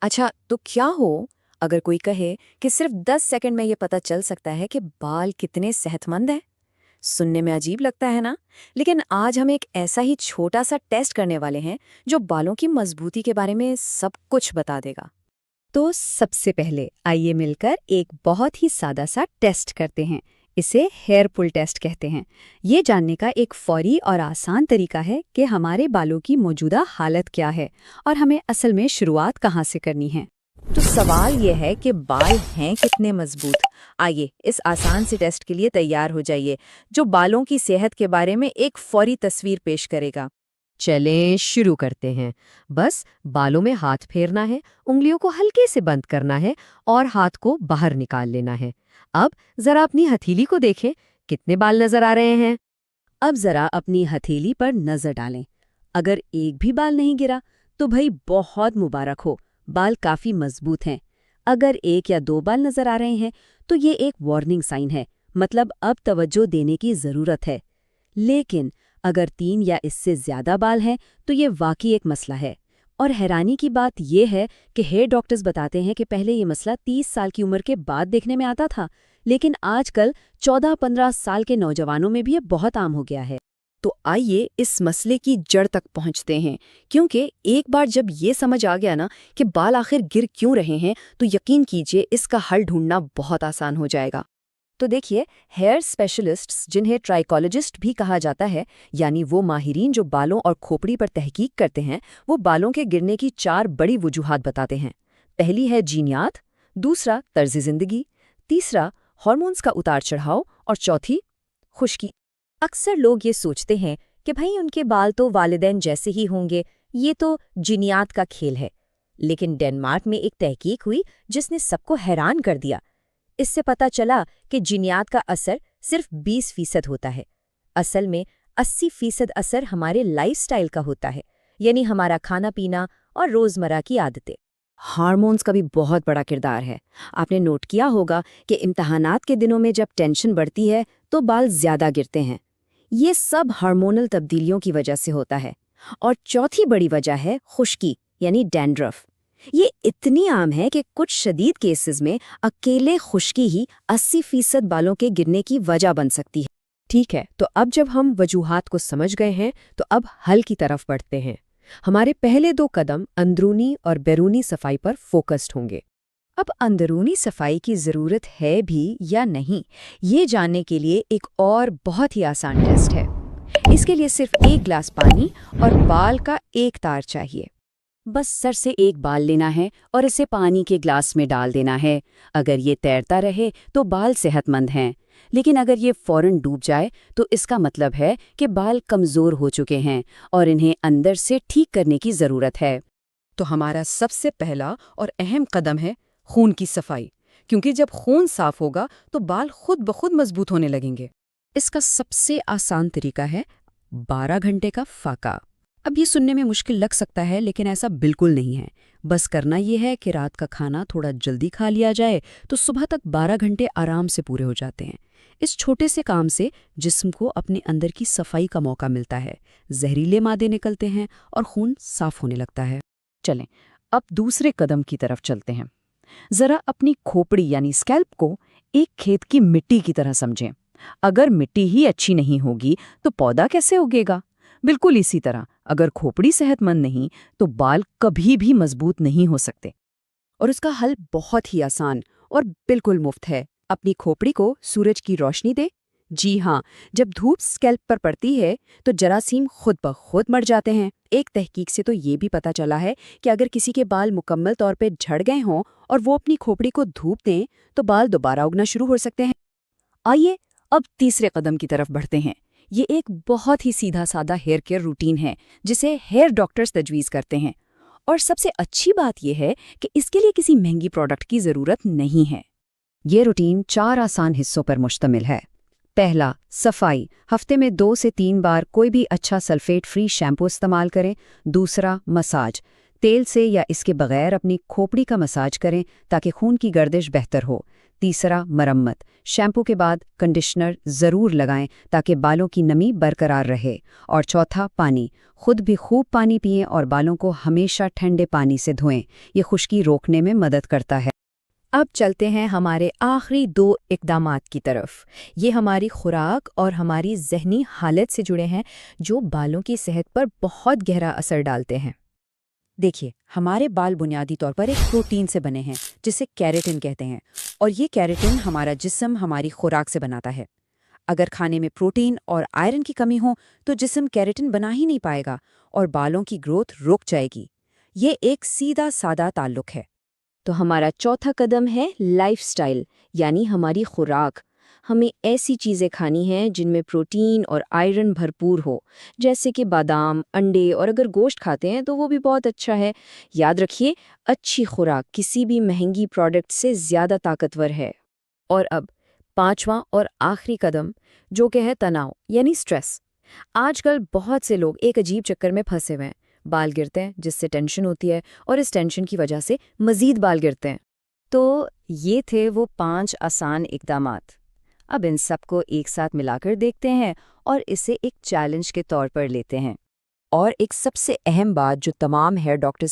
अच्छा, तो क्या हो अगर कोई कहे कि सिर्फ 10 सेकंड में ये पता चल सकता है कि बाल कितने सेहतमंद हैं? सुनने में अजीब लगता है ना? लेकिन आज हम एक ऐसा ही छोटा सा टेस्ट करने वाले हैं जो बालों की मजबूती के बारे में सब कुछ बता देगा। तो सबसे पहले आइए मिलकर एक बहुत ही सादा सा टेस्ट करते हैं। इसे हेयर पुल टेस्ट कहते हैं। ये जानने का एक फौरी और आसान तरीका है कि हमारे बालों की मौजूदा हालत क्या है और हमें असल में शुरुआत कहाँ से करनी है। तो सवाल ये है कि बाल हैं कितने मजबूत। आइए इस आसान से टेस्ट के लिए तैयार हो जाइए, जो बालों की सेहत के बारे में एक फौरी तस्वीर पेश करेगा। चलें शुरू करते हैं। बस बालों में हाथ फेरना है, उंगलियों को हल्के से बंद करना है और हाथ को बाहर निकाल लेना है। अब जरा अपनी हथेली को देखें, कितने बाल नजर आ रहे हैं। अब जरा अपनी हथेली पर नजर डालें। अगर एक भी बाल नहीं गिरा तो भाई बहुत मुबारक हो, बाल काफी मजबूत हैं। अगर एक या दो बाल नजर आ रहे हैं तो ये एक वार्निंग साइन है, मतलब अब तवज्जो देने की जरूरत है। लेकिन अगर 3 या इससे ज्यादा बाल हैं तो ये वाकई एक मसला है। और हैरानी की बात यह है कि हेयर डॉक्टर्स बताते हैं कि पहले ये मसला 30 साल की उम्र के बाद देखने में आता था, लेकिन आजकल 14-15 साल के नौजवानों में भी ये बहुत आम हो गया है। तो आइए इस मसले की जड़ तक पहुंचते हैं, क्योंकि एक बार जब ये समझ आ गया ना कि बाल आखिर गिर क्यों रहे हैं, तो यकीन कीजिए इसका हल ढूंढना बहुत आसान हो जाएगा। तो देखिए, हेयर स्पेशलिस्ट्स, जिन्हें ट्राइकोलॉजिस्ट भी कहा जाता है, यानी वो माहिरीन जो बालों और खोपड़ी पर तहकीक करते हैं, वो बालों के गिरने की 4 बड़ी वजूहात बताते हैं। पहली है जीनियात, दूसरा तर्ज जिंदगी, तीसरा हार्मोन्स का उतार चढ़ाव और चौथी खुश्की। अक्सर लोग ये सोचते हैं कि भाई उनके बाल तो वालिदैन जैसे ही होंगे, ये तो जीनियात का खेल है। लेकिन डेनमार्क में एक तहकीक हुई जिसने सबको हैरान कर दिया। इससे पता चला कि जीनियात का असर सिर्फ 20% होता है। असल में 80% असर हमारे लाइफस्टाइल का होता है, यानी हमारा खाना पीना और रोजमर्रा की आदतें। हार्मोन्स का भी बहुत बड़ा किरदार है। आपने नोट किया होगा कि इम्तहानात के दिनों में जब टेंशन बढ़ती है तो बाल ज्यादा गिरते हैं। ये सब हार्मोनल तब्दीलियों की वजह से होता है। और चौथी बड़ी वजह है खुश्की, यानी डैंड्रफ। ये इतनी आम है कि कुछ शदीद केसेस में अकेले खुश्की ही 80% बालों के गिरने की वजह बन सकती है। ठीक है, तो अब जब हम वजूहात को समझ गए हैं तो अब हल की तरफ बढ़ते हैं। हमारे पहले 2 कदम अंदरूनी और बैरूनी सफाई पर फोकस्ड होंगे। अब अंदरूनी सफाई की ज़रूरत है भी या नहीं, ये जानने के लिए एक और बहुत ही आसान टेस्ट है। इसके लिए सिर्फ 1 गिलास पानी और बाल का एक तार चाहिए। बस सर से एक बाल लेना है और इसे पानी के ग्लास में डाल देना है। अगर ये तैरता रहे तो बाल सेहतमंद हैं, लेकिन अगर ये फौरन डूब जाए तो इसका मतलब है कि बाल कमज़ोर हो चुके हैं और इन्हें अंदर से ठीक करने की ज़रूरत है। तो हमारा सबसे पहला और अहम कदम है खून की सफाई, क्योंकि जब खून साफ होगा तो बाल खुद ब खुद मजबूत होने लगेंगे। इसका सबसे आसान तरीका है 12 घंटे का फाका। अब ये सुनने में मुश्किल लग सकता है, लेकिन ऐसा बिल्कुल नहीं है। बस करना ये है कि रात का खाना थोड़ा जल्दी खा लिया जाए तो सुबह तक 12 घंटे आराम से पूरे हो जाते हैं। इस छोटे से काम से जिस्म को अपने अंदर की सफाई का मौका मिलता है, जहरीले मादे निकलते हैं और खून साफ होने लगता है। चलें, अब दूसरे कदम की तरफ चलते हैं। जरा अपनी खोपड़ी यानी स्कैल्प को एक खेत की मिट्टी की तरह समझें। अगर मिट्टी ही अच्छी नहीं होगी तो पौधा कैसे उगेगा? बिल्कुल इसी तरह अगर खोपड़ी सेहतमंद नहीं तो बाल कभी भी मजबूत नहीं हो सकते। और उसका हल बहुत ही आसान और बिल्कुल मुफ्त है। अपनी खोपड़ी को सूरज की रोशनी दे। जी हाँ, जब धूप स्कैल्प पर पड़ती है तो जरासीम खुद ब खुद मर जाते हैं। एक तहकीक से तो ये भी पता चला है कि अगर किसी के बाल मुकम्मल तौर पे झड़ गए हों और वो अपनी खोपड़ी को धूप दें तो बाल दोबारा उगना शुरू हो सकते हैं। आइए अब तीसरे कदम की तरफ बढ़ते हैं। ये एक बहुत ही सीधा साधा हेयर केयर रूटीन है जिसे हेयर डॉक्टर्स तजवीज़ करते हैं। और सबसे अच्छी बात यह है कि इसके लिए किसी महंगी प्रोडक्ट की ज़रूरत नहीं है। ये रूटीन 4 आसान हिस्सों पर मुश्तमिल है। पहला, सफाई। हफ्ते में 2 से 3 बार कोई भी अच्छा सल्फेट फ्री शैम्पू इस्तेमाल करें। दूसरा, मसाज। तेल से या इसके बगैर अपनी खोपड़ी का मसाज करें ताकि खून की गर्दिश बेहतर हो। तीसरा, मरम्मत। شیمپو کے بعد کنڈیشنر ضرور لگائیں تاکہ بالوں کی نمی برقرار رہے۔ اور چوتھا، پانی۔ خود بھی خوب پانی پئیں اور بالوں کو ہمیشہ ٹھنڈے پانی سے دھوئیں، یہ خشکی روکنے میں مدد کرتا ہے۔ اب چلتے ہیں ہمارے آخری 2 اقدامات کی طرف۔ یہ ہماری خوراک اور ہماری ذہنی حالت سے جڑے ہیں جو بالوں کی صحت پر بہت گہرا اثر ڈالتے ہیں۔ دیکھیے، ہمارے بال بنیادی طور پر ایک پروٹین سے بنے ہیں جسے کیراٹن کہتے ہیں، اور یہ کیراٹن ہمارا جسم ہماری خوراک سے بناتا ہے۔ اگر کھانے میں پروٹین اور آئرن کی کمی ہو تو جسم کیراٹن بنا ہی نہیں پائے گا اور بالوں کی گروتھ رک جائے گی۔ یہ ایک سیدھا سادہ تعلق ہے۔ تو ہمارا چوتھا قدم ہے لائف سٹائل، یعنی ہماری خوراک۔ ہمیں ایسی چیزیں کھانی ہیں جن میں پروٹین اور آئرن بھرپور ہو، جیسے کہ بادام، انڈے، اور اگر گوشت کھاتے ہیں تو وہ بھی بہت اچھا ہے۔ یاد رکھیے، اچھی خوراک کسی بھی مہنگی پروڈکٹ سے زیادہ طاقتور ہے۔ اور اب 5واں اور آخری قدم، جو کہ ہے تناؤ یعنی سٹریس۔ آج کل بہت سے لوگ ایک عجیب چکر میں پھنسے ہوئے ہیں، بال گرتے ہیں جس سے ٹینشن ہوتی ہے، اور اس ٹینشن کی وجہ سے مزید بال گرتے ہیں۔ تو یہ تھے وہ 5 آسان اقدامات۔ اب ان سب کو ایک ساتھ ملا کر دیکھتے ہیں اور اسے ایک چیلنج کے طور پر لیتے ہیں۔ اور ایک سب سے اہم بات جو تمام ہیئر ڈاکٹرز